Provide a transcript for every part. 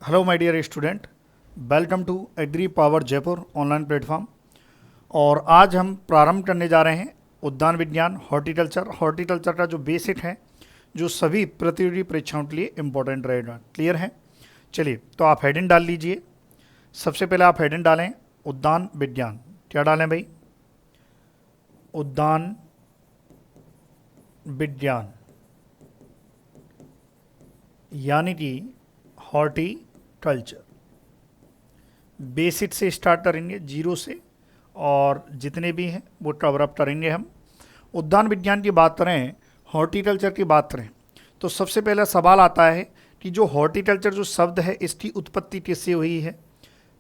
Hello my dear student, welcome to agri power Jaipur online platform. और आज हम प्रारंभ करने जा रहे हैं उद्यान विज्ञान हॉर्टिकल्चर का जो बेसिक है, जो सभी प्रतियोगी परीक्षाओं के लिए इम्पोर्टेंट रहेगा। क्लियर है? चलिए, तो आप हेडिंग डाल लीजिए। सबसे पहले आप हेडिंग डालें उद्यान विज्ञान। क्या डालें भाई? उद्यान विज्ञान, यानी कि हॉर्टिकल्चर। बेसिक से स्टार्ट करेंगे, जीरो से, और जितने भी हैं वो कवर अप करेंगे हम। उद्यान विज्ञान की बात करें, हॉर्टिकल्चर की बात करें, तो सबसे पहला सवाल आता है कि जो हॉर्टिकल्चर जो शब्द है इसकी उत्पत्ति किससे हुई है।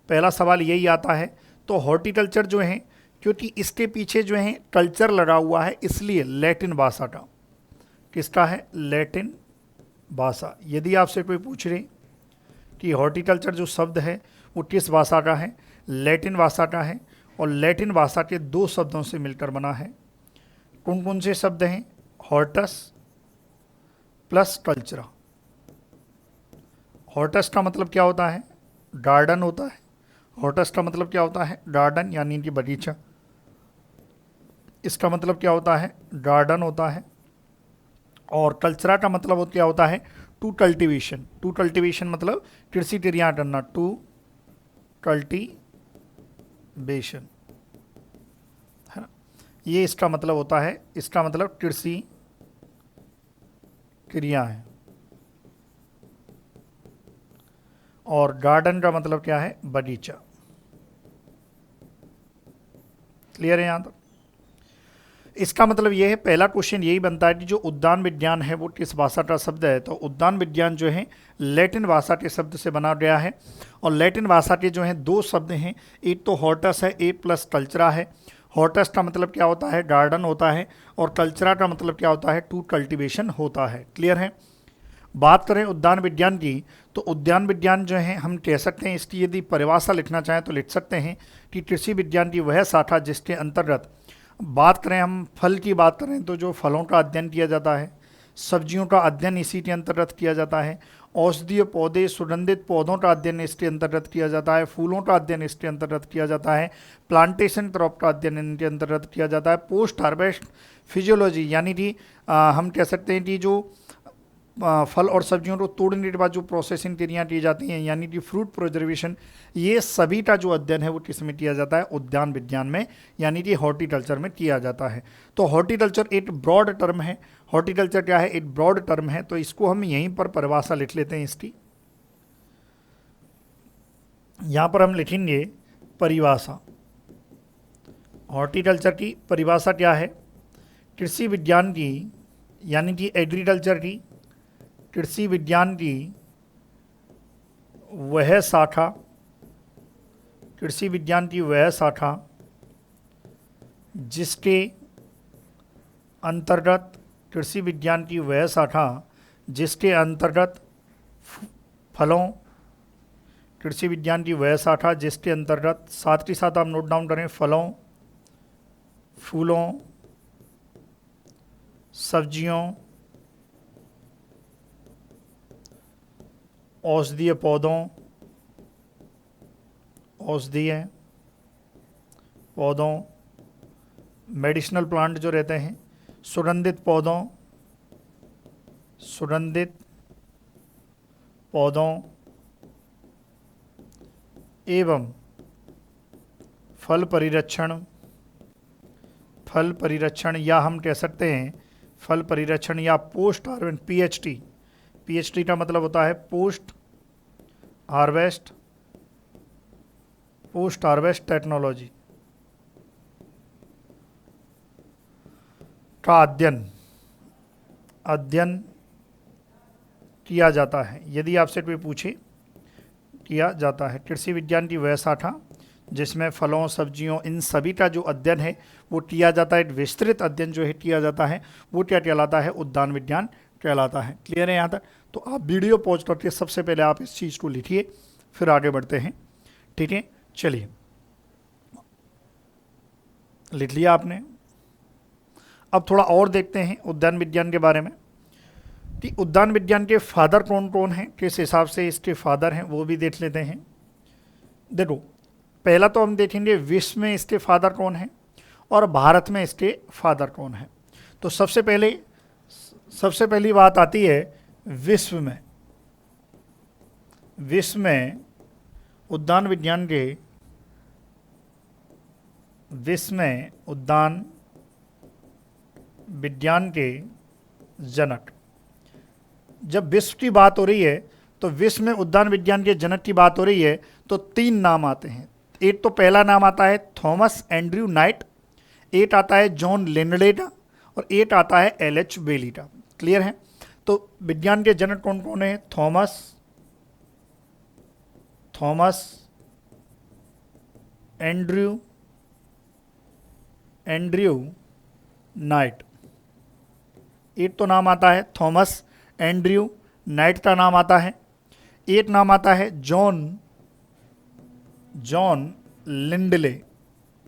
पहला सवाल यही आता है। तो हॉर्टिकल्चर जो है, क्योंकि इसके पीछे जो है कल्चर लगा हुआ है, इसलिए लैटिन भाषा का। किसका है? लैटिन भाषा। यदि आपसे कोई पूछ रहे कि हॉर्टिकल्चर जो शब्द है वो किस भाषा का है, लैटिन भाषा का है। और लैटिन भाषा के दो शब्दों से मिलकर बना है। कौन कौन से शब्द हैं? Hortus plus कल्चरा। हॉर्टस का मतलब क्या होता है? गार्डन होता है। हॉर्टस का मतलब क्या होता है? गार्डन, यानी कि बगीचा। इसका मतलब क्या होता है? गार्डन होता है। और कल्चरा का मतलब क्या होता है? To cultivation. टू कल्टीवेशन मतलब कृषि क्रिया करना। टू कल्टीवेशन, है ना? ये इसका मतलब होता है। इसका मतलब कृषि क्रिया है। और गार्डन का मतलब क्या है? बगीचा। क्लियर है यहाँ तक? इसका मतलब ये है, पहला क्वेश्चन यही बनता है कि जो उद्यान विज्ञान है वो किस भाषा का शब्द है। तो उद्यान विज्ञान जो है लैटिन भाषा के शब्द से बना गया है। और लैटिन भाषा के जो है दो शब्द हैं, एक तो हॉर्टस है, एक प्लस कल्चरा है। हॉर्टस का मतलब क्या होता है? गार्डन होता है। और कल्चरा का मतलब क्या होता है? टू कल्टीवेशन होता है। क्लियर है? बात करें उद्यान विज्ञान की, तो उद्यान विज्ञान जो है हम कह सकते हैं, इसकी यदि परिभाषा लिखना चाहें तो लिख सकते हैं कि कृषि विज्ञान की वह शाखा जिसके अंतर्गत, बात करें हम फल की बात करें तो जो फलों का अध्ययन किया जाता है, सब्जियों का अध्ययन इसी के अंतर्गत किया जाता है, औषधीय पौधे सुगंधित पौधों का अध्ययन इसके अंतर्गत किया जाता है, फूलों का अध्ययन इसके अंतर्गत किया जाता है, प्लांटेशन क्रॉप का अध्ययन इनके अंतर्गत किया जाता है, पोस्ट हार्वेस्ट फिजियोलॉजी, यानी कि हम कह सकते हैं कि जो फल और सब्जियों को तोड़ने के बाद जो प्रोसेसिंग क्रियाएं की जाती हैं, यानी कि फ्रूट प्रिजर्वेशन, ये सभी का जो अध्ययन है वो किस में किया जाता है? उद्यान विज्ञान में, यानी कि हॉर्टिकल्चर में किया जाता है। तो हॉर्टिकल्चर एक ब्रॉड टर्म है। हॉर्टिकल्चर क्या है? एक ब्रॉड टर्म है। तो इसको हम यहीं पर परिभाषा लिख लेते हैं इसकी। यहाँ पर हम लिखेंगे परिभाषा। हॉर्टिकल्चर की परिभाषा क्या है? कृषि विज्ञान की, यानी कि एग्रीकल्चर की, कृषि विज्ञान की वह शाखा, कृषि विज्ञान की वह शाखा जिसके अंतर्गत, कृषि विज्ञान की वह शाखा जिसके अंतर्गत फलों, कृषि विज्ञान की वह शाखा जिसके अंतर्गत, साथ के साथ आप नोट डाउन करें, फलों, फूलों, सब्जियों, औषधीय पौधों, औषधीय पौधों, मेडिसिनल प्लांट जो रहते हैं, सुगंधित पौधों, सुगंधित पौधों एवं फल परिरक्षण, फल परिरक्षण, या हम कह सकते हैं फल परिरक्षण या पोस्ट हार्वेस्ट, पीएचटी। पीएचटी का मतलब होता है post harvest, post harvest technology का अध्ययन, अध्ययन किया जाता है। यदि आपसे कोई पूछे, किया जाता है। कृषि विज्ञान की वह शाखा जिसमें फलों, सब्जियों, इन सभी का जो अध्ययन है वो किया जाता है, एक विस्तृत अध्ययन जो है किया जाता है, वो क्या कहलाता है? उद्यान विज्ञान कहलाता है। क्लियर है यहाँ तक? तो आप वीडियो पॉज करके सबसे पहले आप इस चीज़ को लिखिए, फिर आगे बढ़ते हैं। ठीक है, चलिए, लिख लिया आपने। अब थोड़ा और देखते हैं उद्यान विज्ञान के बारे में। कि उद्यान विज्ञान के फादर कौन कौन हैं, किस हिसाब से इसके फादर हैं वो भी देख लेते हैं। देखो, पहला तो हम देखेंगे विश्व में इसके फादर कौन हैं और भारत में इसके फादर कौन हैं। तो सबसे पहली बात आती है विश्व में। विश्व में उद्यान विज्ञान के, विश्व में उद्यान विज्ञान के जनक। जब विश्व की बात हो रही है तो विश्व में उद्यान विज्ञान के जनक की बात हो रही है तो 3 नाम आते हैं। एक तो पहला नाम आता है थॉमस एंड्रयू नाइट, एक आता है जॉन लिंडले और एक आता है LH बेली का। क्लियर है? तो विज्ञान के जनक कौन कौन है? Thomas Andrew night. एक तो नाम आता है थॉमस एंड्रयू नाइट का नाम आता है, एक नाम आता है जॉन लिंडले।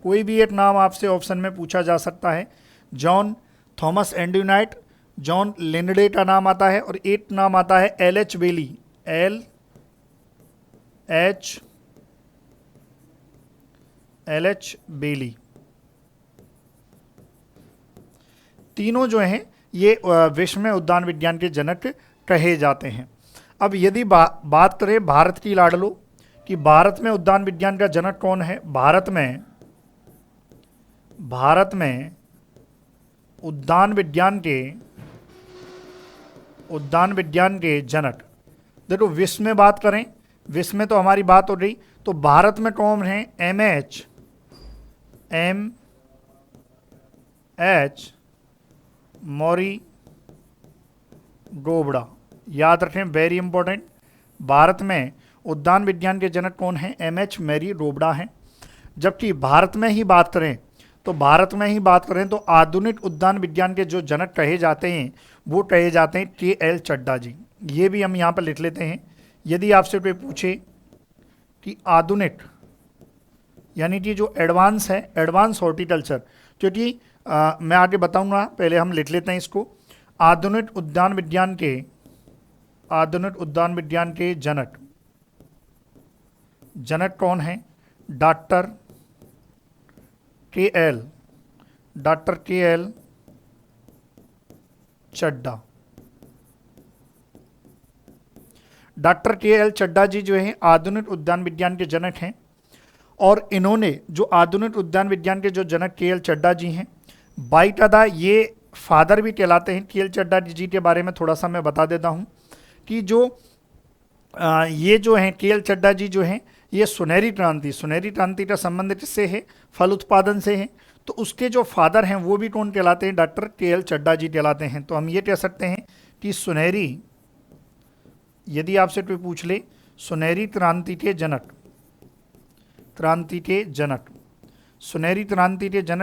कोई भी एक नाम आपसे ऑप्शन में पूछा जा सकता है। John, Thomas Andrew night, John Lindley का नाम आता है और एक नाम आता है LH बेली। LH बेली। तीनों जो हैं ये विश्व में उद्यान विज्ञान के जनक कहे जाते हैं। अब यदि बात करें भारत की लाडलो कि भारत में उद्यान विज्ञान का जनक कौन है, भारत में उद्यान विज्ञान के जनक। देखो, विश्व में बात करें, विश्व में तो हमारी बात हो रही, तो भारत में कौन है? MH मौरी डोबड़ा। याद रखें, वेरी इंपॉर्टेंट। भारत में उद्यान विज्ञान के जनक कौन हैं? MH मैरी डोबड़ा हैं। जबकि भारत में ही बात करें तो आधुनिक उद्यान विज्ञान के जो जनक कहे जाते हैं वो कहे जाते हैं KL चड्ढा जी। ये भी हम यहाँ पर लिख लेते हैं। यदि आपसे कोई पूछे कि आधुनिक यानी कि जो एडवांस है, एडवांस हॉर्टिकल्चर, क्योंकि मैं आगे बताऊंगा, पहले हम लिख लेते हैं इसको। आधुनिक उद्यान विज्ञान के जनक कौन है? Doctor KL Chadha. Doctor KL Chadha ji जो है आधुनिक उद्यान विज्ञान के जनक हैं। और इन्होंने जो आधुनिक उद्यान विज्ञान के जो जनक KL चड्ढा जी हैं, बाईटादा ये फादर भी कहलाते हैं। KL चड्ढा जी के बारे में थोड़ा सा मैं बता देता हूँ कि ये जो हैं KL चड्ढा जी जो हैं, ये सुनहरी क्रांति का संबंध किससे है? फल उत्पादन से है। तो उसके जो फादर हैं वो भी कौन कहलाते हैं? डॉक्टर KL चड्ढा जी कहलाते हैं। तो हम ये कह सकते हैं कि सुनहरी, यदि आपसे कोई पूछ ले सुनहरी क्रांति के जनक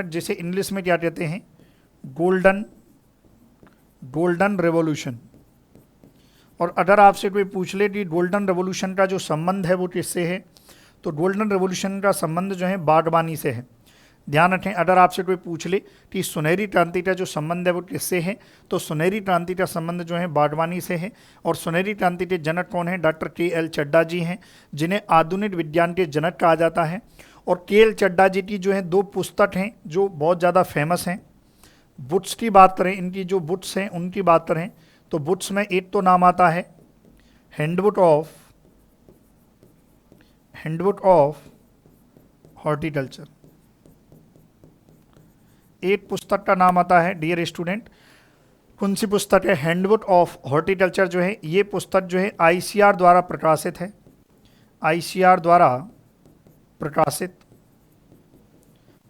जिसे इंग्लिश में क्या कहते हैं? Golden revolution. और अगर आपसे कोई पूछ ले कि गोल्डन रेवोल्यूशन का जो संबंध है वो किससे है, तो गोल्डन रेवोल्यूशन का संबंध जो है बागवानी से है। ध्यान रखें, अगर आपसे कोई पूछ ले कि सुनहरी क्रांति का जो संबंध है वो किससे है, तो सुनहरी क्रांति का संबंध जो है बागवानी से है। और सुनहरी क्रांति के जनक कौन है? डॉक्टर KL चड्ढा जी हैं, जिन्हें आधुनिक विज्ञान के जनक कहा जाता है। और KL चड्ढा जी की जो है 2 पुस्तक हैं जो बहुत ज़्यादा फेमस हैं। बुक्स की बात करें, इनकी जो बुक्स हैं उनकी बात करें तो बुक्स में एक तो नाम आता है हैंडबुक ऑफ हॉर्टिकल्चर। एक पुस्तक का नाम आता है, डियर स्टूडेंट, कौन सी पुस्तक है? हैंडबुक ऑफ हॉर्टिकल्चर जो है ये पुस्तक जो है ICR द्वारा प्रकाशित है। ICR द्वारा प्रकाशित,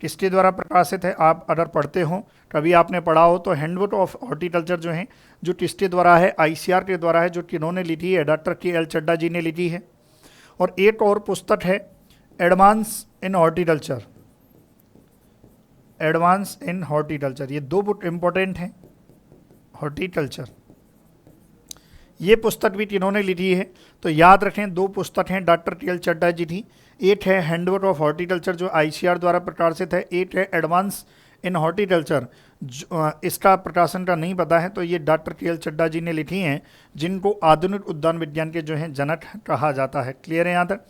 किसके द्वारा प्रकाशित है? आप अगर पढ़ते हो, कभी आपने पढ़ा हो तो हैंडबुक ऑफ हॉर्टिकल्चर जो है जो किसके द्वारा है? ICR के द्वारा है, जो किन्होंने लिखी है? डॉक्टर KL चड्ढा जी ने लिखी है। और एक और पुस्तक है एडवांस इन हॉर्टिकल्चर। ये 2 बुक इंपॉर्टेंट हैं। हॉर्टिकल्चर ये पुस्तक भी किन्होंने लिखी है? तो याद रखें 2 पुस्तक हैं डॉक्टर KL चड्ढा जी थी। एक है हैंडबुक ऑफ हॉर्टिकल्चर जो ICR द्वारा प्रकाशित है, एक है एडवांस इन हॉर्टिकल्चर, इसका प्रकाशन का नहीं पता है तो ये डॉक्टर के.एल. चड्ढा जी ने लिखी हैं, जिनको आधुनिक उद्यान विज्ञान के जो हैं जनक कहा जाता है। क्लियर है यहाँ तक?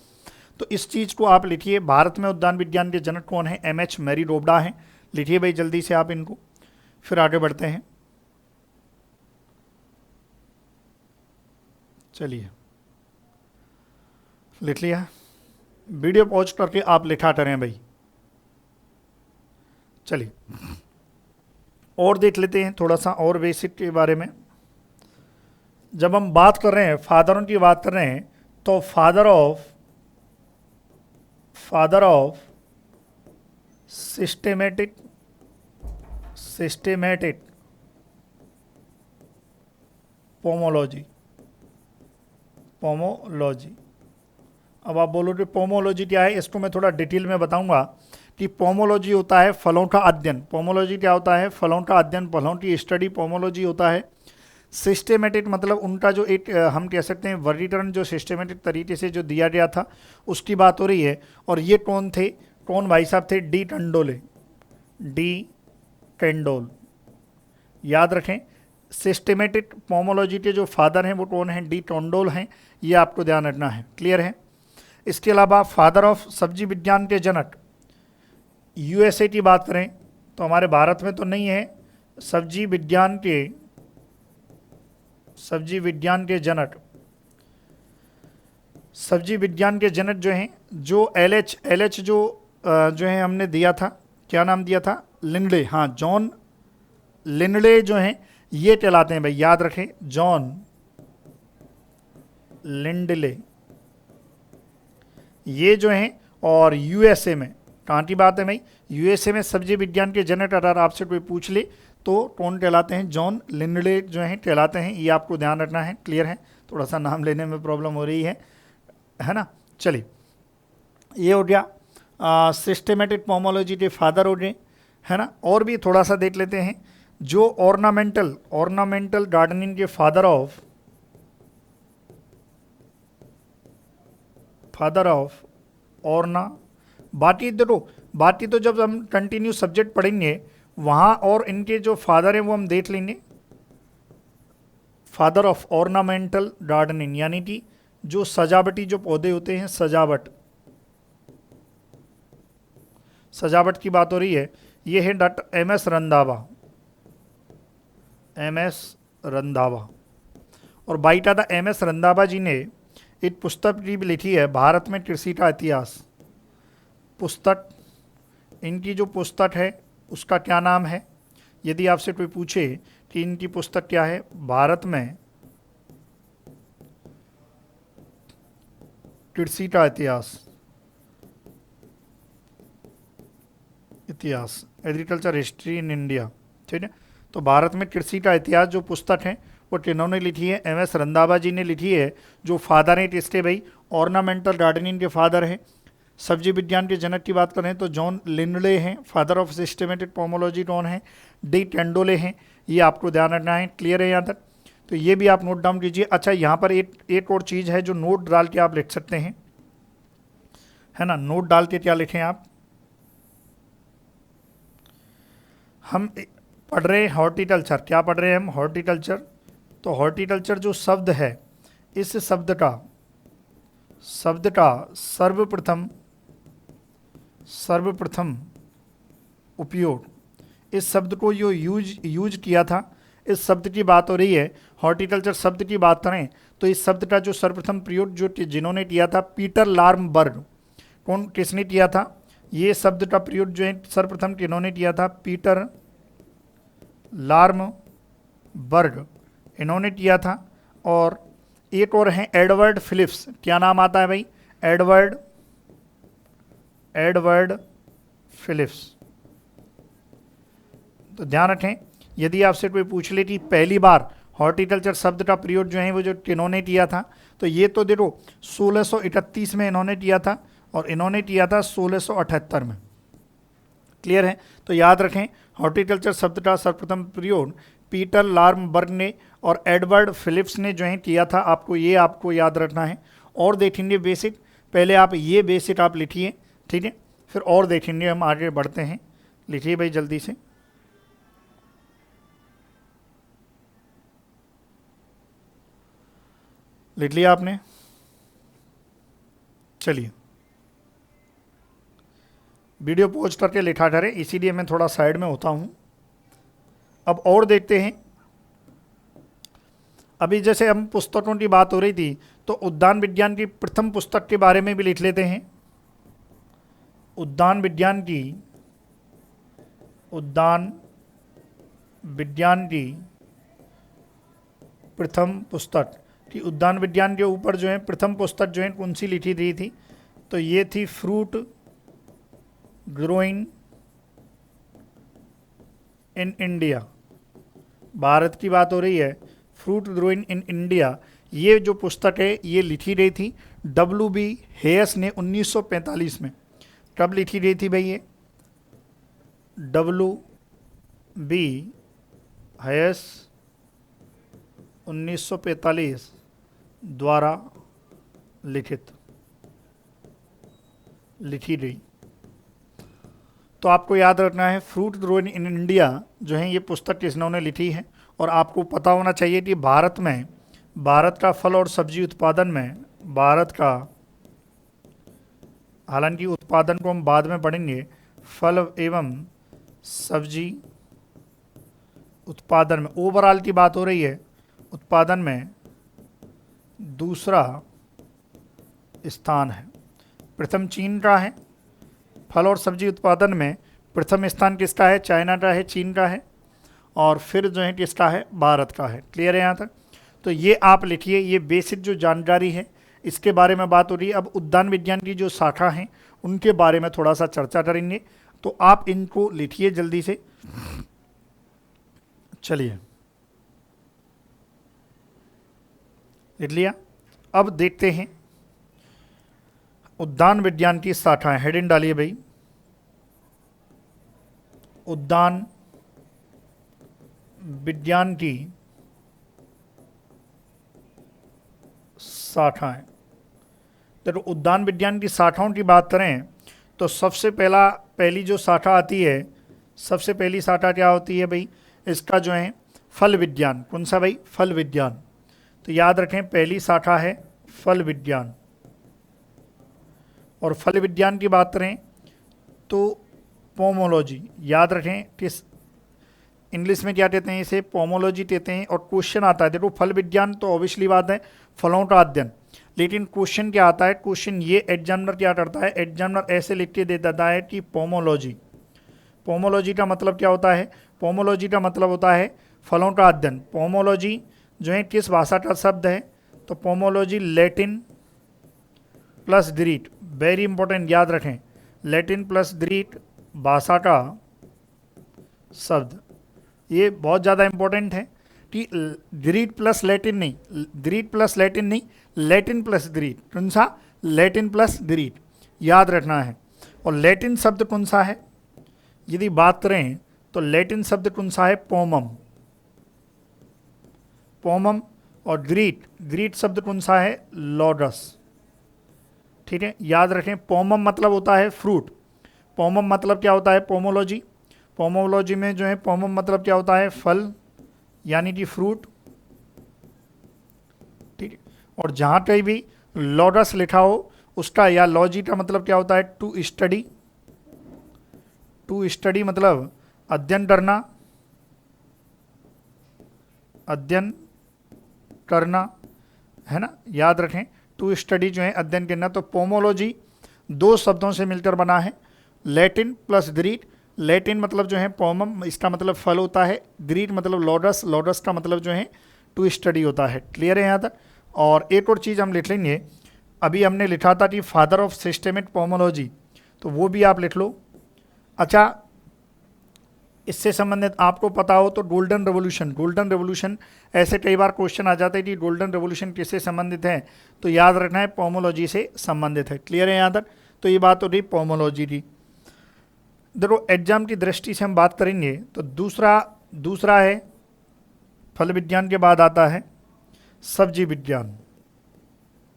तो इस चीज़ को आप लिखिए, भारत में उद्यान विज्ञान के जनक कौन है? M.H. मैरी डोबडा हैं। लिखिए भाई जल्दी से आप इनको, फिर आगे बढ़ते हैं। चलिए लिख लिया, वीडियो पॉज करके आप लिखा करें भाई। चलिए और देख लेते हैं थोड़ा सा और बेसिक के बारे में। जब हम बात कर रहे हैं, फादरों की बात कर रहे हैं, तो फादर ऑफ सिस्टेमेटिक पोमोलॉजी। अब आप बोलोगे पोमोलॉजी क्या है, इसको मैं थोड़ा डिटेल में बताऊंगा कि पोमोलॉजी होता है फलों का अध्ययन। पोमोलॉजी क्या होता है? फलों का अध्ययन, फलों की स्टडी पोमोलॉजी होता है। सिस्टेमेटिक मतलब उनका जो एक हम कह सकते हैं वर्गीकरण जो सिस्टेमेटिक तरीके से जो दिया गया था उसकी बात हो रही है। और ये कौन थे? कौन भाई साहब थे? डी टंडोल। याद रखें, सिस्टेमेटिक पोमोलॉजी के जो फादर हैं वो कौन हैं? डी टंडोल हैं। ये आपको ध्यान रखना है। क्लियर है? इसके अलावा फादर ऑफ सब्जी विज्ञान के जनक, USA की बात करें तो हमारे भारत में तो नहीं है। सब्जी विज्ञान के जनक जो हैं, जो LH जो है हमने दिया था, क्या नाम दिया था? लिंडले। हाँ, जॉन लिंडले जो हैं ये कहलाते हैं भाई, याद रखें, जॉन लिंडले ये जो हैं। और USA में कहाँ की बात है भाई? USA में सब्जी विज्ञान के जनक अगर आपसे कोई पूछ ले तो कौन कहलाते हैं? जॉन लिंडले जो हैं कहलाते हैं। ये आपको ध्यान रखना है। क्लियर है? थोड़ा सा नाम लेने में प्रॉब्लम हो रही है ना। चलिए ये हो गया सिस्टेमेटिक पोमोलॉजी के फादर हो गए, है ना। और भी थोड़ा सा देख लेते हैं, जो ऑर्नामेंटल गार्डनिंग के फादर ऑफ बाकी तो जब हम कंटिन्यू सब्जेक्ट पढ़ेंगे वहाँ और इनके जो फादर हैं वो हम देख लेंगे। फादर ऑफ ऑर्नामेंटल गार्डनिंग यानी कि जो सजावटी जो पौधे होते हैं, सजावट की बात हो रही है। ये है डॉक्टर M.S. रंधावा। और बाईटादा M.S. रंधावा जी ने एक पुस्तक भी लिखी है, भारत में कृषि का इतिहास। पुस्तक, इनकी जो पुस्तक है उसका क्या नाम है? यदि आपसे कोई पूछे कि इनकी पुस्तक क्या है, भारत में कृषि का इतिहास, एग्रीकल्चर हिस्ट्री इन इंडिया, ठीक है। तो भारत में कृषि का इतिहास जो पुस्तक है वो किन्होंने लिखी है? M.S. रंधावा जी ने लिखी है। जो फादर हैं किसके भाई? ऑर्नामेंटल गार्डनिंग के फादर हैं। सब्जी विज्ञान के जनक की बात करें तो जॉन लिंडले हैं। फादर ऑफ सिस्टेमेटिक पोमोलॉजी कौन है? डी टंडोले हैं। ये आपको ध्यान रखना है। क्लियर है यहाँ तक? तो ये भी आप नोट डाउन कीजिए। अच्छा, यहाँ पर एक और चीज़ है जो नोट डाल के आप लिख सकते हैं, है ना। नोट डाल के क्या लिखें आप? हम पढ़ रहे हैं हॉर्टिकल्चर। क्या पढ़ रहे हैं हम? हॉर्टिकल्चर। तो हॉर्टिकल्चर जो शब्द है, इस शब्द का सर्वप्रथम उपयोग, इस शब्द को जो यूज किया था, इस शब्द की बात हो रही है। हॉर्टिकल्चर शब्द की बात करें तो इस शब्द का जो सर्वप्रथम प्रयोग जिन्होंने किया था, पीटर लार्मबर्ग। किसने किया था? ये शब्द का प्रयोग जो है सर्वप्रथम किन्होंने किया था? पीटर लार्मबर्ग, इन्होंने किया था। और एक और हैं एडवर्ड फिलिप्स। क्या नाम आता है भाई? Edward Phillips. तो ध्यान रखें, यदि आपसे कोई पूछ ले कि पहली बार हॉर्टिकल्चर शब्द का प्रयोग जो है वो जो किन्होंने किया था, तो ये तो देखो 1631 में इन्होंने किया था और इन्होंने किया था 1678 में। क्लियर है? तो याद रखें, हॉर्टिकल्चर शब्द का सर्वप्रथम प्रयोग पीटर लार्मबर्ग ने और एडवर्ड फिलिप्स ने जो है किया था। आपको याद रखना है। और देखेंगे बेसिक, पहले आप ये बेसिक आप लिखिए, ठीक है, फिर और देखेंगे, हम आगे बढ़ते हैं। लिखिए भाई जल्दी से। लिख लिया आपने? चलिए वीडियो पॉज करके लिखा करें, इसीलिए मैं थोड़ा साइड में होता हूं। अब और देखते हैं। अभी जैसे हम पुस्तकों की बात हो रही थी, तो उद्यान विज्ञान की प्रथम पुस्तक के बारे में भी लिख लेते हैं। उद्यान विज्ञान की प्रथम पुस्तक कि उद्यान विज्ञान के ऊपर जो है प्रथम पुस्तक जो है कौन सी लिखी गई थी, तो ये थी fruit growing in India. Bharat की बात हो रही है, फ्रूट ग्रोइंग इन इंडिया। ये जो पुस्तक है ये लिखी गई थी W.B. हेयस ने 1945 में। कब लिखी गई थी भाई ये? W.B. हेयस 1945 द्वारा लिखी गई। तो आपको याद रखना है फ्रूट ग्रोइंग इन इंडिया जो है ये पुस्तक किसने लिखी है। और आपको पता होना चाहिए कि भारत का फल और सब्जी उत्पादन में, भारत का, हालांकि उत्पादन को हम बाद में पढ़ेंगे, फल एवं सब्जी उत्पादन में ओवरऑल की बात हो रही है, उत्पादन में दूसरा स्थान है। प्रथम चीन का है। फल और सब्जी उत्पादन में प्रथम स्थान किसका है? चाइना का है, चीन का है, और फिर जो है किसका है? भारत का है। क्लियर है यहाँ तक? तो ये आप लिखिए, ये बेसिक जो जानकारी है इसके बारे में बात हो रही है। अब उद्यान विज्ञान की जो शाखा हैं उनके बारे में थोड़ा सा चर्चा करेंगे, तो आप इनको लिखिए जल्दी से। चलिए लिख लिया। अब देखते हैं उद्यान विज्ञान की शाखाएं। हेडिंग डालिए भाई, उद्यान विज्ञान की शाखाएं। तो उद्यान विज्ञान की शाखाओं की बात करें तो सबसे पहली जो शाखा आती है, सबसे पहली शाखा क्या होती है भाई? इसका जो है फल विज्ञान। कौन सा भाई? फल विज्ञान। तो याद रखें पहली शाखा है फल विज्ञान। और फल विज्ञान की बात करें तो पोमोलॉजी। याद रखें किस इंग्लिश में क्या कहते हैं? इसे पोमोलॉजी कहते हैं। और क्वेश्चन आता है, देखो फल विज्ञान तो ऑब्वियसली बात है फलों का अध्ययन, लेकिन क्वेश्चन क्या आता है? क्वेश्चन ये एग्जामिनर क्या करता है? एग्जामिनर ऐसे लिख के दे देता है कि पोमोलॉजी। पोमोलॉजी का मतलब क्या होता है? पोमोलॉजी का मतलब होता है फलों का अध्ययन। पोमोलॉजी जो है किस भाषा का शब्द है? तो pomology Latin plus Greek. Very important, याद रखें, लैटिन प्लस ग्रीक भाषा का शब्द। ये बहुत ज़्यादा इंपॉर्टेंट है कि ग्रीक प्लस लैटिन नहीं, ग्रीक प्लस लैटिन नहीं, लैटिन प्लस ग्रीक। कौन सा? लैटिन प्लस ग्रीक, याद रखना है। और लैटिन शब्द कौन सा है यदि बात करें तो लैटिन शब्द कौन सा है? पोमम। पोमम। और ग्रीक शब्द कौन सा है? लॉडस। ठीक है, याद रखें पोमम मतलब होता है फ्रूट। पोमम मतलब क्या होता है? पोमोलॉजी। पोमोलॉजी में जो है पोमम मतलब क्या होता है? फल, यानी कि फ्रूट। ठीक है, और जहाँ कहीं भी लॉडस लिखा हो उसका या लॉजी का मतलब क्या होता है? To study. टू स्टडी मतलब अध्ययन करना, अध्ययन करना, है ना? याद रखें टू स्टडी जो है अध्ययन करना। तो पोमोलॉजी दो शब्दों से मिलकर बना है, लैटिन प्लस ग्रीक। लैटिन मतलब जो है पोमम, इसका मतलब फल होता है। ग्रीक मतलब लॉडस, लॉडस का मतलब जो है टू स्टडी होता है। क्लियर है यहाँ तक? और एक और चीज़ हम लिख लेंगे, अभी हमने लिखा था कि फादर ऑफ सिस्टेमिक पोमोलॉजी, तो वो भी आप लिख लो। अच्छा, इससे संबंधित आपको पता हो तो गोल्डन रेवोल्यूशन। गोल्डन रेवोल्यूशन ऐसे कई बार क्वेश्चन आ जाते हैं कि गोल्डन रेवोल्यूशन किससे संबंधित है, तो याद रखना है पोमोलॉजी से संबंधित है। क्लियर है यहाँ तक? तो ये बात हो रही पोमोलॉजी की। देखो एग्जाम की दृष्टि से हम बात करेंगे तो दूसरा है फल विज्ञान के बाद आता है सब्जी विज्ञान।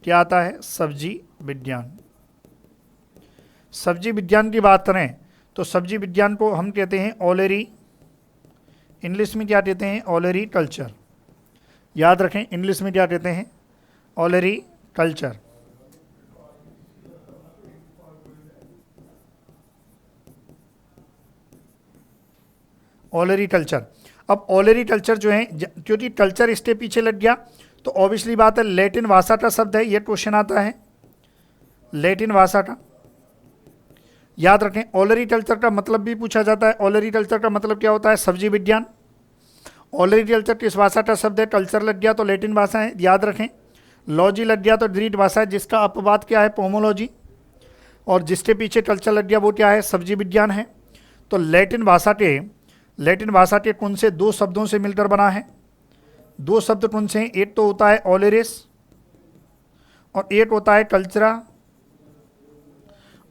क्या आता है? सब्जी विज्ञान। सब्जी विज्ञान की बात करें तो सब्जी विज्ञान को हम कहते हैं ओलेरी, इंग्लिश में क्या कहते हैं, ओलेरी कल्चर। याद रखें, इंग्लिश में क्या कहते हैं, ओलेरी कल्चर। ओलेरी कल्चर। अब ओलेरी कल्चर जो है, क्योंकि कल्चर इसके पीछे लग गया तो ऑब्वियसली बात है लैटिन भाषा का शब्द है, ये क्वेश्चन आता है लैटिन भाषा का। याद रखें, ओलेरी कल्चर का मतलब भी पूछा जाता है। ओलेरी कल्चर का मतलब क्या होता है, सब्जी विज्ञान। ओलेरी कल्चर किस भाषा का शब्द है, कल्चर लग गया तो लैटिन भाषा है, याद रखें। लॉजी लग गया तो ग्रीक भाषा है, जिसका अपवाद क्या है, पोमोलॉजी। और जिसके पीछे कल्चर लग गया वो क्या है, सब्जी विज्ञान है। तो लैटिन भाषा के कौन से दो शब्दों से मिलकर बना है, दो शब्द कौन से हैं, एक तो होता है ओलेरिस और एक होता है कल्चरा।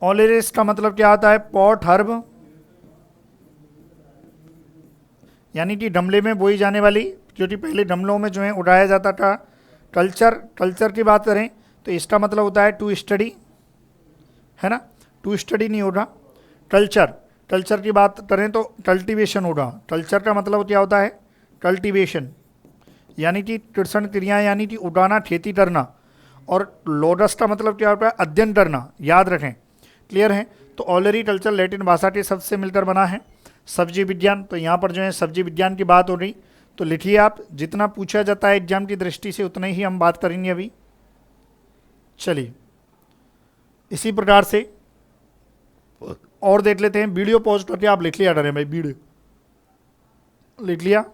ओलेरिस का मतलब क्या होता है, पॉट हर्ब, यानी कि गमले में बोई जाने वाली, क्योंकि पहले गमलों में जो है उगाया जाता था। कल्चर की बात करें तो इसका मतलब होता है टू स्टडी, है ना, टू स्टडी नहीं होगा। कल्चर की बात करें तो कल्टीवेशन होगा। कल्चर का मतलब क्या होता है, कल्टीवेशन, यानी कि कृषण क्रिया, यानी कि उगाना, खेती करना। और लोडस का मतलब क्या होता है, अध्ययन करना, याद रखें। क्लियर है। तो ओलेरी कल्चर लैटिन भाषा के शब्द से मिलकर बना है। सब्जी विज्ञान, तो यहाँ पर जो है सब्जी विज्ञान की बात हो रही, तो लिखिए आप, जितना पूछा जाता है एग्जाम की दृष्टि से उतना ही हम बात करेंगे अभी। चलिए इसी प्रकार से और देख लेते हैं। वीडियो पॉज करके आप लिख लिया डरे भाई, वीडियो लिख लिया।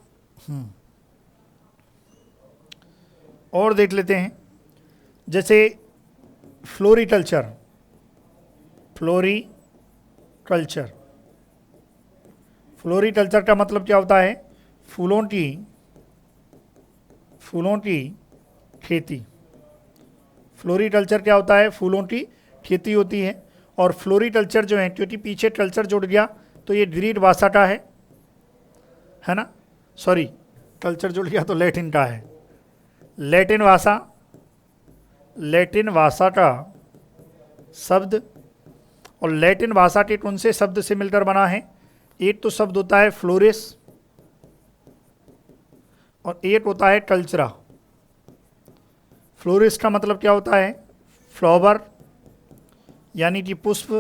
और देख लेते हैं, जैसे फ्लोरिकल्चर। फ्लोरिकल्चर का मतलब क्या होता है, फूलों की खेती। फ्लोरिकल्चर क्या होता है, फूलों की खेती होती है। और फ्लोरिकल्चर जो है, क्योंकि पीछे कल्चर जुड़ गया तो ये ग्रीक भाषा का है ना, सॉरी कल्चर जुड़ गया तो लैटिन का है। लैटिन भाषा का शब्द, और लैटिन भाषा के कौन से शब्द से मिलकर बना है, एक तो शब्द होता है फ्लोरिस और एक होता है कल्चरा। फ्लोरिस का मतलब क्या होता है, फ्लावर, यानी कि पुष्प।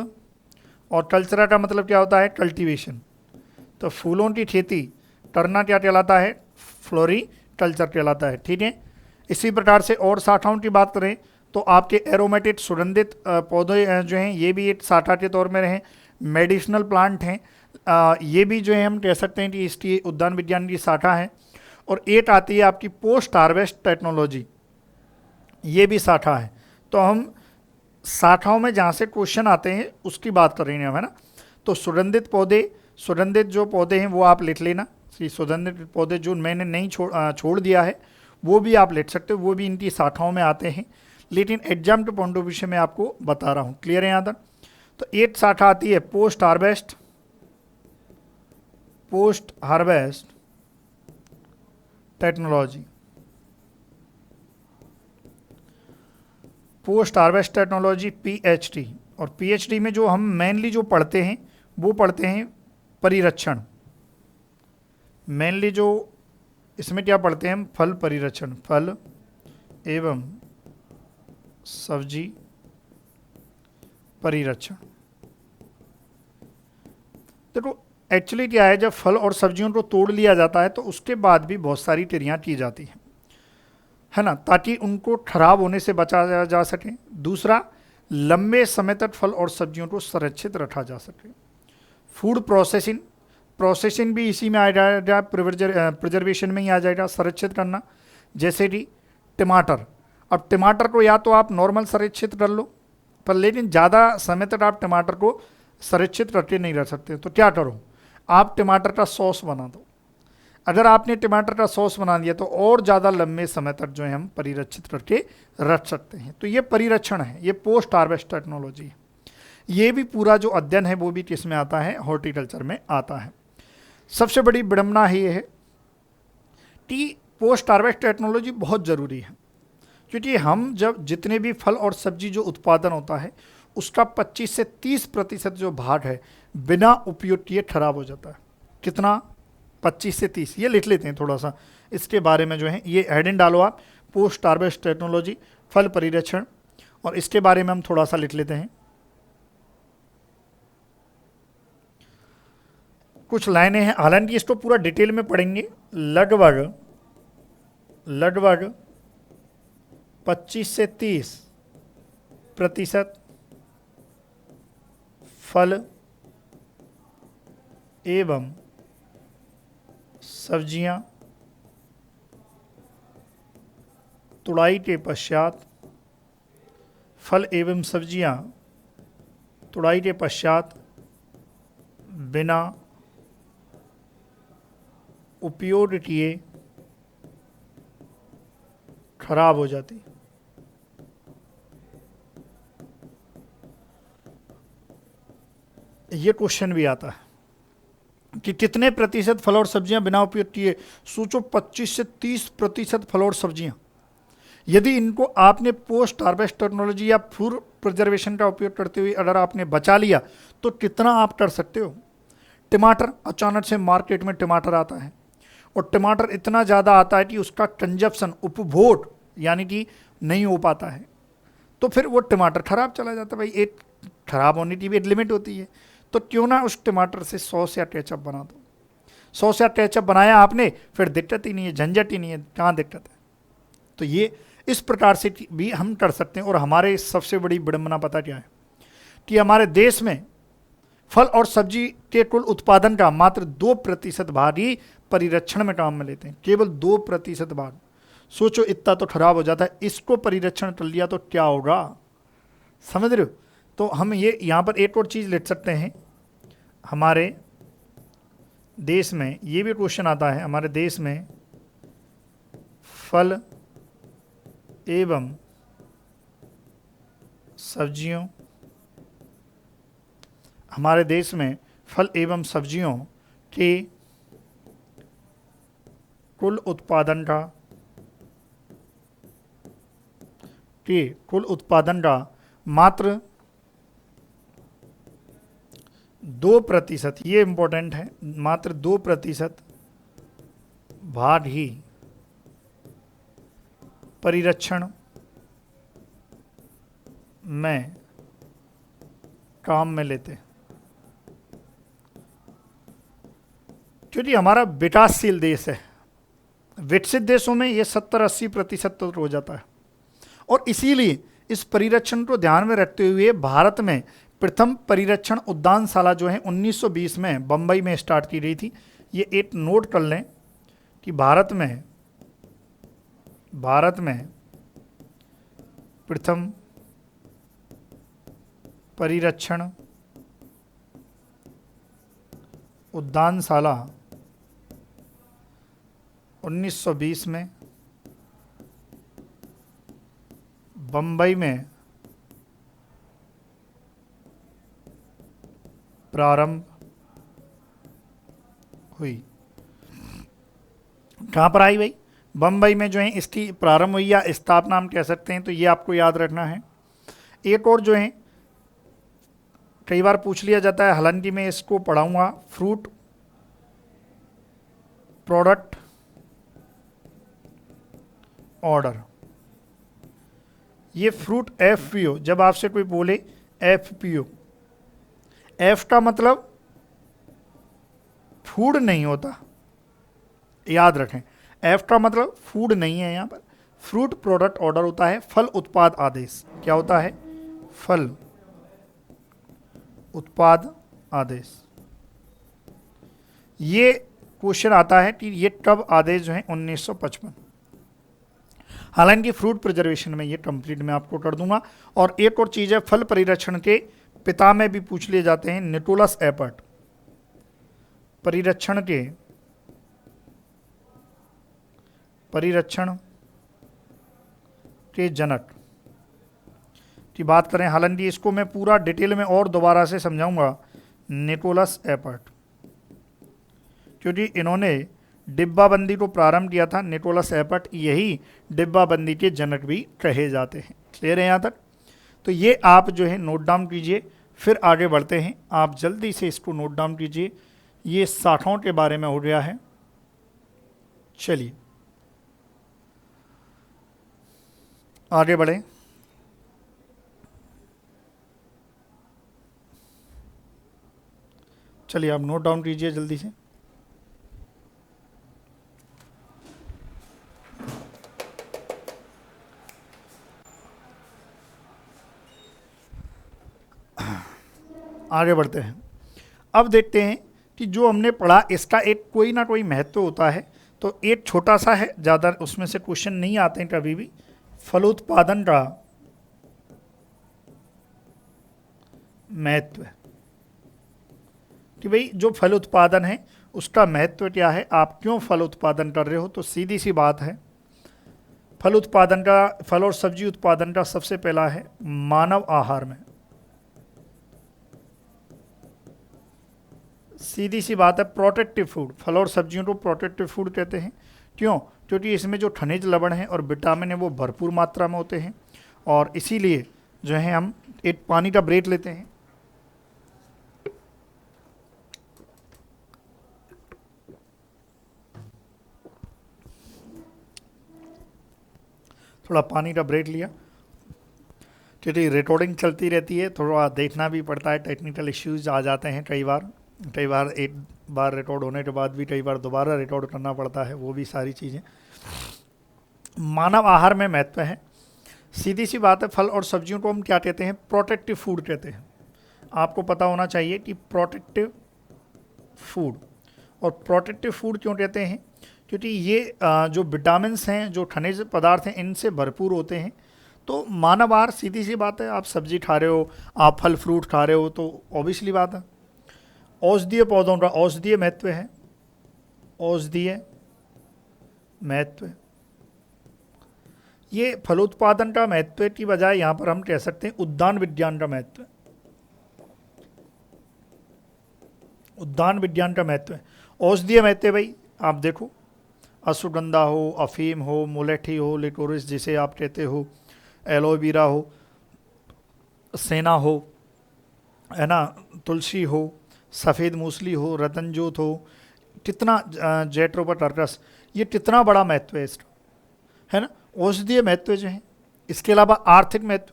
और कल्चरा का मतलब क्या होता है, कल्टीवेशन। तो फूलों की खेती करना क्या कहलाता है, फ्लोरिकल्चर कहलाता है। ठीक है। इसी प्रकार से और शाखाओं की बात करें तो आपके एरोमेटिक, सुगंधित पौधे जो हैं, ये भी एक शाखा के तौर में रहे। मेडिसिनल प्लांट हैं, ये भी जो है हम कह सकते हैं कि इसकी उद्यान विज्ञान की शाखा है। और एक आती है आपकी पोस्ट हार्वेस्ट टेक्नोलॉजी, ये भी शाखा है। तो हम शाखाओं में जहाँ से क्वेश्चन आते हैं उसकी बात कर रहे हैं, है ना। तो सुगंधित जो पौधे हैं वो आप लिख लेना। सुगंधित पौधे जो मैंने नहीं छोड़ दिया है वो भी आप लिख सकते हो, वो भी इनकी शाखाओं में आते हैं, लेकिन एग्जाम के पॉइंट ऑफ व्यू से मैं आपको बता रहा हूँ। क्लियर है यहाँ तक। तो एक शाखा आती है post harvest technology. Post harvest technology PhD। और PhD में जो हम मेनली जो पढ़ते हैं वो पढ़ते हैं परिरक्षण। मेनली जो इसमें क्या पढ़ते हैं हम, फल परिरक्षण, फल एवं सब्जी परिरक्षण। देखो एक्चुअली क्या है, जब फल और सब्जियों को तोड़ लिया जाता है तो उसके बाद भी बहुत सारी क्रियाएं की जाती हैं, है ना, ताकि उनको खराब होने से बचाया जा सके। दूसरा, लंबे समय तक फल और सब्जियों को संरक्षित रखा जा सके। फूड प्रोसेसिंग भी इसी में आ जाएगा, प्रिजर्वेशन में ही आ जाएगा, संरक्षित करना। जैसे कि टमाटर, अब टमाटर को या तो आप नॉर्मल संरक्षित कर लो, पर लेकिन ज़्यादा समय तक आप टमाटर को संरक्षित करके नहीं रख सकते, तो क्या करो, आप टमाटर का सॉस बना दो। अगर आपने टमाटर का सॉस बना दिया तो और ज़्यादा लंबे समय तक जो है हम परिरक्षित करके रख सकते हैं। तो ये परिरक्षण है, ये पोस्ट हार्वेस्ट टेक्नोलॉजी है। ये भी पूरा जो अध्ययन है वो भी किस में आता है, हॉर्टिकल्चर में आता है। सबसे बड़ी विडंबना ये है कि पोस्ट हार्वेस्ट टेक्नोलॉजी बहुत ज़रूरी है, क्योंकि हम जब जितने भी फल और सब्जी जो उत्पादन होता है उसका 25 से 30% जो भाग है बिना उपयोग किए खराब हो जाता है। कितना? 25 से 30। ये लिख लेते हैं थोड़ा सा इसके बारे में जो है, ये हेडिंग डालो आप, पोस्ट हार्वेस्ट टेक्नोलॉजी, फल परिरक्षण, और इसके बारे में हम थोड़ा सा लिख लेते हैं। कुछ लाइनें हैं, हालांकि इसको पूरा डिटेल में पढ़ेंगे। लगभग 25 से 30% फल एवं सब्जियां तुड़ाई के पश्चात, फल एवं सब्जियां तुड़ाई के पश्चात बिना उपयोग किए खराब हो जाती। ये क्वेश्चन भी आता है कि कितने प्रतिशत फल और सब्जियां बिना उपयोग किए? सोचो 25 से 30% फल और सब्जियां, यदि इनको आपने पोस्ट हार्वेस्ट टेक्नोलॉजी या फूड प्रिजर्वेशन का उपयोग करते हुए अगर आपने बचा लिया तो कितना आप कर सकते हो। टमाटर, अचानक से मार्केट में टमाटर आता है और टमाटर इतना ज़्यादा आता है कि उसका कंजप्शन, उपभोग यानी कि नहीं हो पाता है, तो फिर वो टमाटर खराब चला जाता है। भाई एक खराब होने की भी एक लिमिट होती है, तो क्यों ना उस टमाटर से सॉस या केचप बना दो। सॉस या केचप बनाया आपने, फिर दिक्कत ही नहीं है, झंझट ही नहीं है, कहाँ दिक्कत है। तो ये इस प्रकार से भी हम कर सकते हैं। और हमारे सबसे बड़ी विडंबना पता क्या है कि हमारे देश में फल और सब्जी के कुल उत्पादन का मात्र 2% भाग ही परिरक्षण में काम में लेते हैं, केवल 2% भाग। सोचो इतना तो खराब हो जाता है, इसको परिरक्षण कर लिया तो क्या होगा, समझ रहे हो। तो हम ये यहाँ पर एक और चीज़ लिख सकते हैं, हमारे देश में ये भी क्वेश्चन आता है, हमारे देश में फल एवं सब्जियों, हमारे देश में फल एवं सब्जियों के कुल उत्पादन का मात्र 2%, ये इंपॉर्टेंट है, मात्र 2% भाग ही परिरक्षण में काम में लेते हैं। क्योंकि हमारा विकासशील देश है, विकसित देशों में ये 70-80% तो हो जाता है। और इसीलिए इस परिरक्षण को ध्यान में रखते हुए भारत में प्रथम परिरक्षण उद्यानशाला जो है 1920 में बम्बई में स्टार्ट की गई थी। ये एक नोट कर लें कि भारत में प्रथम परिरक्षण उद्यानशाला 1920 में बम्बई में प्रारंभ हुई। कहाँ पर आई भाई? बम्बई में जो है इसकी प्रारंभ हुई, या स्थापना हम कह सकते हैं। तो ये आपको याद रखना है। एक और जो है कई बार पूछ लिया जाता है, हालांकि मैं इसको पढ़ाऊंगा, फ्रूट प्रोडक्ट ऑर्डर। ये फ्रूट FPO, जब आपसे कोई बोले FPO, F का मतलब फूड नहीं होता, याद रखें। F का मतलब फूड नहीं है, यहाँ पर फ्रूट प्रोडक्ट ऑर्डर होता है फल उत्पाद आदेश। क्या होता है? फल उत्पाद आदेश। ये क्वेश्चन आता है कि ये कब आदेश जो है 1955। हालांकि फ्रूट प्रिजर्वेशन में ये कंप्लीट मैं आपको कर दूंगा। और एक और चीज़ है, फल परिरक्षण के पिता में भी पूछ लिए जाते हैं, निकोलस एपर्ट। परिरक्षण के जनक की बात करें, हालांकि इसको मैं पूरा डिटेल में और दोबारा से समझाऊंगा, निकोलस एपर्ट, क्योंकि इन्होंने डिब्बाबंदी को प्रारंभ किया था। निकोलस एपर्ट यही डिब्बाबंदी के जनक भी कहे जाते हैं। क्लियर है यहाँ तक? तो ये आप जो है नोट डाउन कीजिए, फिर आगे बढ़ते हैं। आप जल्दी से इसको नोट डाउन कीजिए। ये 60 के बारे में हो गया है। चलिए आगे बढ़ें। चलिए आप नोट डाउन कीजिए जल्दी से। आगे बढ़ते हैं। अब देखते हैं कि जो हमने पढ़ा इसका एक कोई ना कोई महत्व होता है। तो एक छोटा सा है, ज़्यादा उसमें से क्वेश्चन नहीं आते हैं कभी भी। फलोत्पादन का महत्व, कि भाई जो फल उत्पादन है उसका महत्व क्या है, आप क्यों फल उत्पादन कर रहे हो। तो सीधी सी बात है, फल उत्पादन का, फल और सब्जी उत्पादन का सबसे पहला है मानव आहार में। सीधी सी बात है, प्रोटेक्टिव फूड। फल और सब्जियों को प्रोटेक्टिव फूड कहते हैं। क्यों? क्योंकि इसमें जो खनिज लवण है और विटामिन है वो भरपूर मात्रा में होते हैं। और इसीलिए जो है हम एक पानी का ब्रेक लेते हैं। थोड़ा पानी का ब्रेक लिया, क्योंकि रिकॉर्डिंग चलती रहती है, थोड़ा देखना भी पड़ता है। टेक्निकल इश्यूज आ जाते हैं कई बार एक बार रिकॉर्ड होने के बाद भी कई बार दोबारा रिकॉर्ड करना पड़ता है, वो भी सारी चीज़ें। मानव आहार में महत्व है। सीधी सी बात है, फल और सब्जियों को हम क्या कहते हैं, प्रोटेक्टिव फूड कहते हैं। आपको पता होना चाहिए कि प्रोटेक्टिव फूड, और प्रोटेक्टिव फूड क्यों कहते हैं, क्योंकि ये जो विटामिन्स हैं, जो खनिज पदार्थ हैं, इनसे भरपूर होते हैं। तो मानव आहार, सीधी सी बात है, आप सब्जी खा रहे हो, आप फल फ्रूट खा रहे हो, तो ऑब्वियसली बात है। औषधीय पौधों का औषधीय महत्व है, औषधीय महत्व। ये फलोत्पादन का महत्व की बजाय यहाँ पर हम कह सकते हैं उद्यान विज्ञान का महत्व। उद्यान विज्ञान का महत्व है। औषधीय महत्व भाई आप देखो, अश्वगंधा हो, अफीम हो, मुलेठी हो, लिकोरिस जिसे आप कहते हो, एलोवेरा हो, सेना हो, है ना, तुलसी हो, सफ़ेद मूसली हो, रतनजोत हो, कितना जेट्रोपा टर्कस, ये कितना बड़ा महत्व है इसका, है ना। औषधीय महत्व जो है। इसके अलावा आर्थिक महत्व,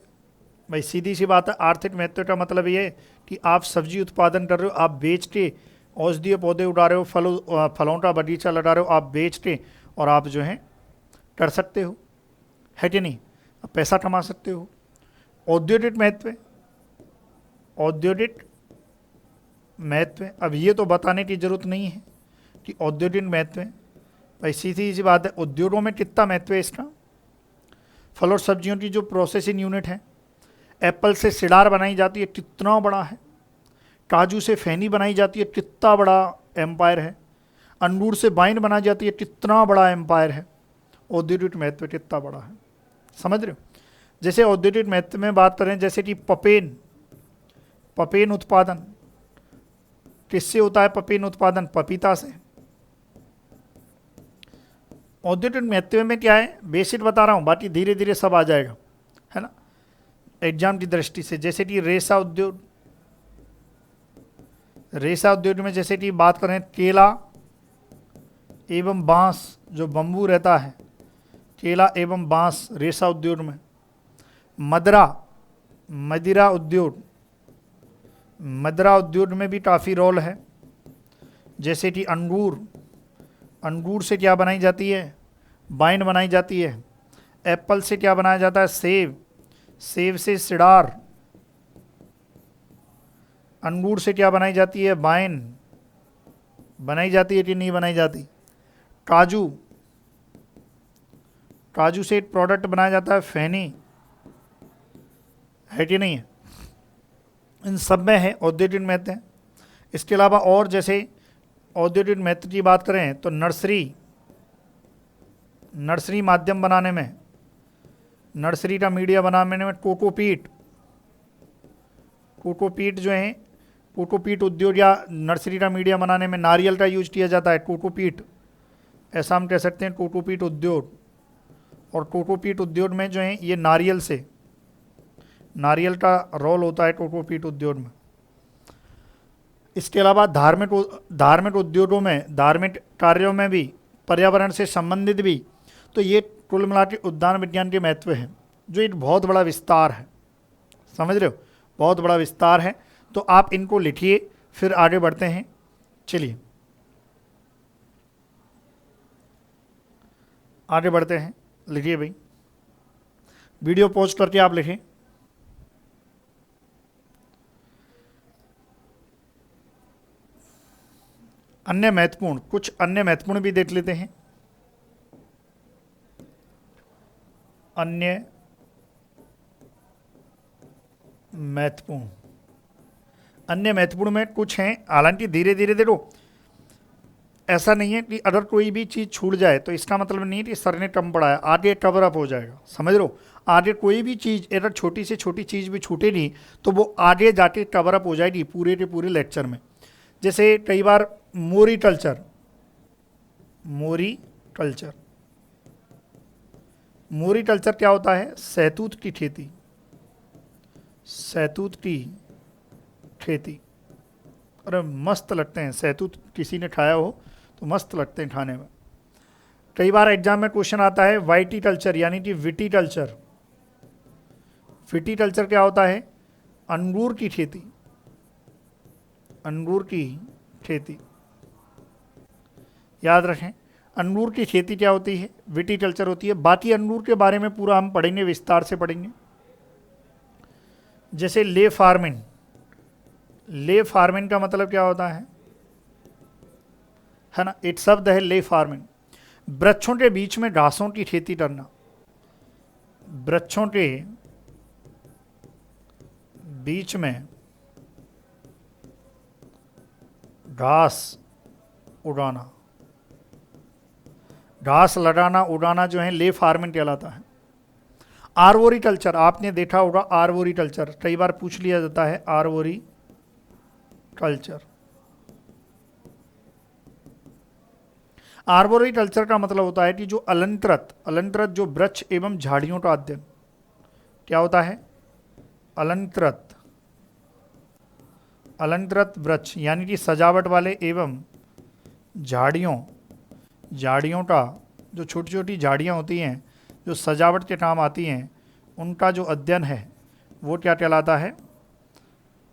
भाई सीधी सी बात है, आर्थिक महत्व का मतलब ये है कि आप सब्जी उत्पादन कर रहे हो, आप बेच के औषधीय पौधे उड़ा रहे हो, फलों का बगीचा लगा रहे हो, आप बेच के और आप जो है कर सकते हो, है कि नहीं, आप पैसा कमा सकते हो। औद्योगिक महत्व, औद्योगिक महत्व, अब ये तो बताने की जरूरत नहीं है कि औद्योगिक महत्व है। भाई सीधी सी बात है, उद्योगों में कितना महत्व है इसका। फल और सब्जियों की जो प्रोसेसिंग यूनिट है, एप्पल से सिडार बनाई जाती है, कितना बड़ा है। काजू से फैनी बनाई जाती है, कितना बड़ा एम्पायर है। अंगूर से वाइन बनाई जाती है, कितना बड़ा एम्पायर है। औद्योगिक महत्व कितना बड़ा है, समझ रहे हो। जैसे औद्योगिक महत्व में बात करें, जैसे कि पपेन उत्पादन किससे होता है, पपेन उत्पादन पपीता से। औद्योगिक महत्व में क्या है, बेसिक बता रहा हूँ, बाकी धीरे धीरे सब आ जाएगा, है ना, एग्जाम की दृष्टि से। जैसे कि रेशा उद्योग, रेशा उद्योग में जैसे कि बात करें, केला एवं बांस, जो बम्बू रहता है, केला एवं बांस रेशा उद्योग में। मदिरा उद्योग, मदिरा उद्योग में भी काफ़ी रोल है। जैसे कि अंगूर से क्या बनाई जाती है, वाइन बनाई जाती है। एप्पल से क्या बनाया जाता है, सेब से सिडार। अंगूर से क्या बनाई जाती है, वाइन बनाई जाती है कि नहीं बनाई जाती। काजू से एक प्रोडक्ट बनाया जाता है फैनी, है कि नहीं है। इन सब में है औद्योगिक महत्व है। इसके अलावा और जैसे औद्योगिक महत्व की बात करें तो नर्सरी माध्यम बनाने में, नर्सरी का मीडिया बनाने में कोकोपीट जो है, कोकोपीट उद्योग या नर्सरी का मीडिया बनाने में नारियल का यूज किया जाता है, कोकोपीट, ऐसा हम कह सकते हैं, कोकोपीट उद्योग। और कोकोपीट उद्योग में जो है ये नारियल नारियल का रोल होता है कोकोपीट उद्योग में। इसके अलावा धार्मिक उद्योगों में, धार्मिक कार्यों में भी, पर्यावरण से संबंधित भी। तो ये कुल मिला के उद्यान विज्ञान के महत्व है, जो एक बहुत बड़ा विस्तार है। समझ रहे हो, बहुत बड़ा विस्तार है। तो आप इनको लिखिए, फिर आगे बढ़ते हैं। चलिए आगे बढ़ते हैं, लिखिए भाई, वीडियो पॉज करके आप लिखें। अन्य महत्वपूर्ण, कुछ अन्य महत्वपूर्ण भी देख लेते हैं। अन्य महत्वपूर्ण, अन्य महत्वपूर्ण में कुछ हैं, हालांकि धीरे धीरे देखो, ऐसा नहीं है कि अगर कोई भी चीज़ छूट जाए तो इसका मतलब नहीं है कि सर ने कम पढ़ाया, आगे कवर अप हो जाएगा। समझ लो, आगे कोई भी चीज़ अगर छोटी से छोटी चीज़ भी छूटे नहीं तो वो आगे जाके कवर अप हो जाएगी पूरे के पूरे लेक्चर में। जैसे कई बार मोरीकल्चर, मोरीकल्चर क्या होता है? सहतूत की खेती, सहतूत की खेती। अरे मस्त लगते हैं सहतूत, किसी ने खाया हो तो मस्त लगते हैं खाने में। कई बार एग्जाम में क्वेश्चन आता है वाइटीकल्चर यानी कि विटीकल्चर। विटीकल्चर क्या होता है? अंगूर की खेती, अंगूर की खेती। याद रखें, अंगूर की खेती क्या होती है? विटीकल्चर होती है। बाकी अंगूर के बारे में पूरा हम पढ़ेंगे, विस्तार से पढ़ेंगे। जैसे ले फार्मिंग, ले फार्मिंग का मतलब क्या होता है ना? एक शब्द है ले फार्मिंग। वृक्षों के बीच में घासों की खेती करना, वृक्षों के बीच में घास उगाना, घास लगाना उगाना जो है ले फार्मिंग कहलाता है। आर्बोरिकल्चर, आपने देखा होगा आर्बोरिकल्चर, कई बार पूछ लिया जाता है आर्बोरिकल्चर। आर्बोरिकल्चर का मतलब होता है कि जो अलंकृत जो वृक्ष एवं झाड़ियों का अध्ययन। क्या होता है? अलंकृत वृक्ष यानी कि सजावट वाले एवं झाड़ियों का, जो छोटी छोटी झाड़ियाँ होती हैं जो सजावट के काम आती हैं, उनका जो अध्ययन है वो क्या कहलाता है?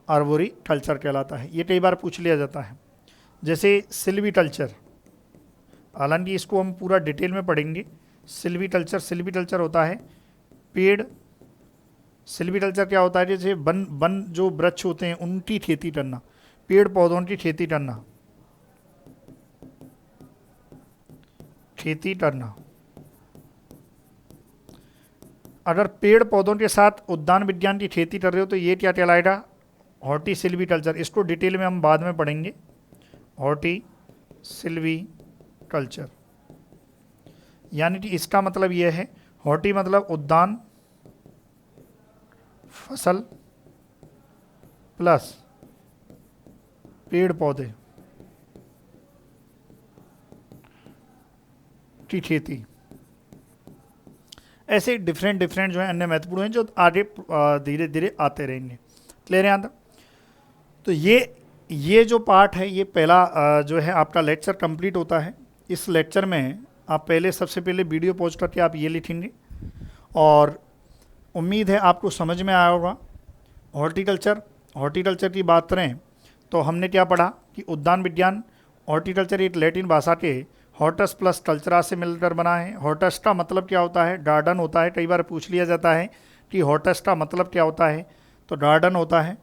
आर्बोरिकल्चर कहलाता है। ये कई बार पूछ लिया जाता है। जैसे सिल्वीकल्चर, हालांकि इसको हम पूरा डिटेल में पढ़ेंगे। सिल्वीकल्चर होता है पेड़, सिल्वीकल्चर क्या होता है? जैसे वन जो वृक्ष होते हैं उनकी खेती करना, पेड़ पौधों की खेती करना, अगर पेड़ पौधों के साथ उद्यान विज्ञान की खेती कर रहे हो तो ये क्या कहलाएगा? हॉर्टिसिल्वीकल्चर। इसको डिटेल में हम बाद में पढ़ेंगे, हॉर्टिसिल्वीकल्चर। यानी कि इसका मतलब यह है, हॉर्टी मतलब उद्यान, फसल प्लस पेड़ पौधे की खेती। ऐसे डिफरेंट जो है अन्य महत्वपूर्ण हैं जो आगे धीरे धीरे आते रहेंगे। क्लियर है यहाँ तक? तो ये जो पार्ट है, ये पहला जो है आपका लेक्चर कंप्लीट होता है। इस लेक्चर में आप सबसे पहले वीडियो पॉज करके आप ये लिखेंगे और उम्मीद है आपको समझ में आया होगा। हॉर्टिकल्चर की बात करें तो हमने क्या पढ़ा कि उद्यान विज्ञान, हॉर्टिकल्चर एक लैटिन भाषा के हॉर्टस प्लस कल्चरा से मिलकर बना है। हॉर्टस का मतलब क्या होता है? गार्डन होता है। कई बार पूछ लिया जाता है कि हॉर्टस का मतलब क्या होता है, तो गार्डन होता है।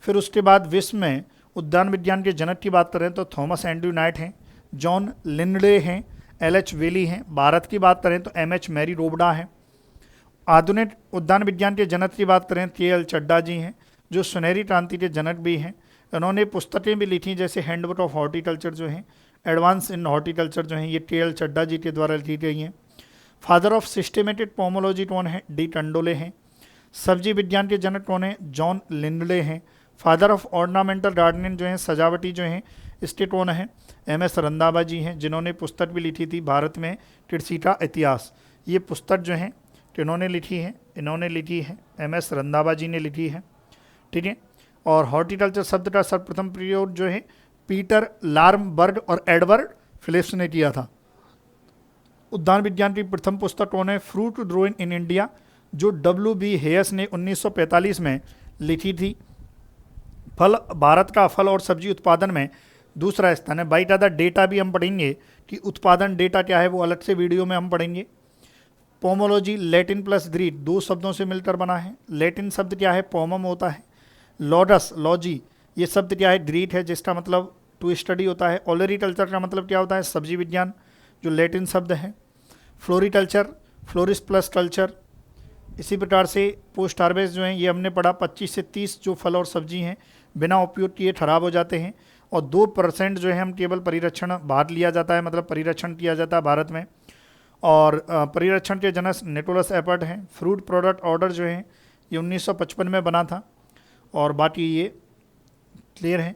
फिर उसके बाद विश्व में उद्यान विज्ञान के जनक की बात करें तो थॉमस एंड्रयू नाइट हैं, जॉन लिंडले हैं, LH वेली हैं। भारत की बात करें तो MH मैरी रोबडा हैं। आधुनिक उद्यान विज्ञान के जनक की बात करें KL चड्डा जी हैं, जो सुनहरी क्रांति के जनक भी हैं। इन्होंने पुस्तकें भी लिखी, जैसे हैंडबुक ऑफ हॉर्टिकल्चर जो हैं, एडवांस इन हॉर्टिकल्चर जो हैं, ये KL चड्डा जी के द्वारा लिखी गई हैं। फादर ऑफ सिस्टेमेटिक पोमोलॉजी कौन है? D टंडोले हैं। सब्जी विज्ञान के जनक कौन है? जॉन लिंडले हैं। फादर ऑफ ऑर्नामेंटल गार्डनिंग जो हैं, सजावटी जो हैं, इसके कौन है? MS रंधावा जी हैं, जिन्होंने पुस्तक भी लिखी थी भारत में कृषि का इतिहास। ये पुस्तक जो है तो इन्होंने लिखी है, इन्होंने लिखी है, MS रंधावा जी ने लिखी है, ठीक है। और हॉर्टिकल्चर शब्द का सर्वप्रथम प्रयोग जो है पीटर लार्मबर्ग और एडवर्ड फिलिप्स ने किया था। उद्यान विज्ञान की प्रथम पुस्तक कौन है? फ्रूट ग्रोइंग इन इंडिया, जो W.B. हेयस ने 1945 में लिखी थी। फल, भारत का फल और सब्जी उत्पादन में दूसरा स्थान है। बाई ज़्यादा डेटा भी हम पढ़ेंगे कि उत्पादन डेटा क्या है, वो अलग से वीडियो में हम पढ़ेंगे। पोमोलॉजी लैटिन प्लस ग्रीक, दो शब्दों से मिलकर बना है। लैटिन शब्द क्या है? पोमम होता है। लॉडस, लॉजी, ये शब्द क्या है? ग्रीक है, जिसका मतलब टू स्टडी होता है। ओलरीकल्चर का मतलब क्या होता है? सब्जी विज्ञान, जो लैटिन शब्द है। Floriculture, फ्लोरिस plus culture. इसी प्रकार से पोस्ट हार्वेस्ट जो है ये हमने पढ़ा, 25 से 30 जो फल और सब्जी हैं बिना उपयोग किए खराब हो जाते हैं, और 2% जो है हम केवल परिरक्षण बाहर लिया जाता है, मतलब परिरक्षण किया जाता है भारत में। और परिरक्षण के जनक निकोलस एपर्ट हैं। फ्रूट प्रोडक्ट ऑर्डर जो है ये 1955 में बना था, और बाकी ये क्लियर है।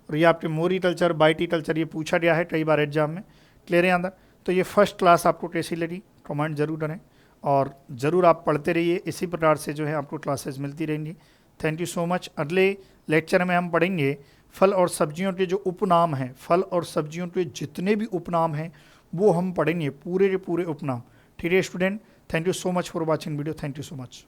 और ये आपके मोरिकल्चर, बाइटिकल्चर ये पूछा गया है कई बार एग्जाम में, क्लियर है अंदर। तो ये फर्स्ट क्लास आपको कैसी लगी कमेंट जरूर करें, और ज़रूर आप पढ़ते रहिए, इसी प्रकार से जो है आपको क्लासेस मिलती रहेंगी। Thank you so much. अगले लेक्चर में हम पढ़ेंगे फल और सब्जियों के जो उपनाम हैं, फल और सब्जियों के जितने भी उपनाम हैं वो हम पढ़ेंगे, पूरे के पूरे उपनाम। ठीक है student, thank you so much for watching video, thank you so much.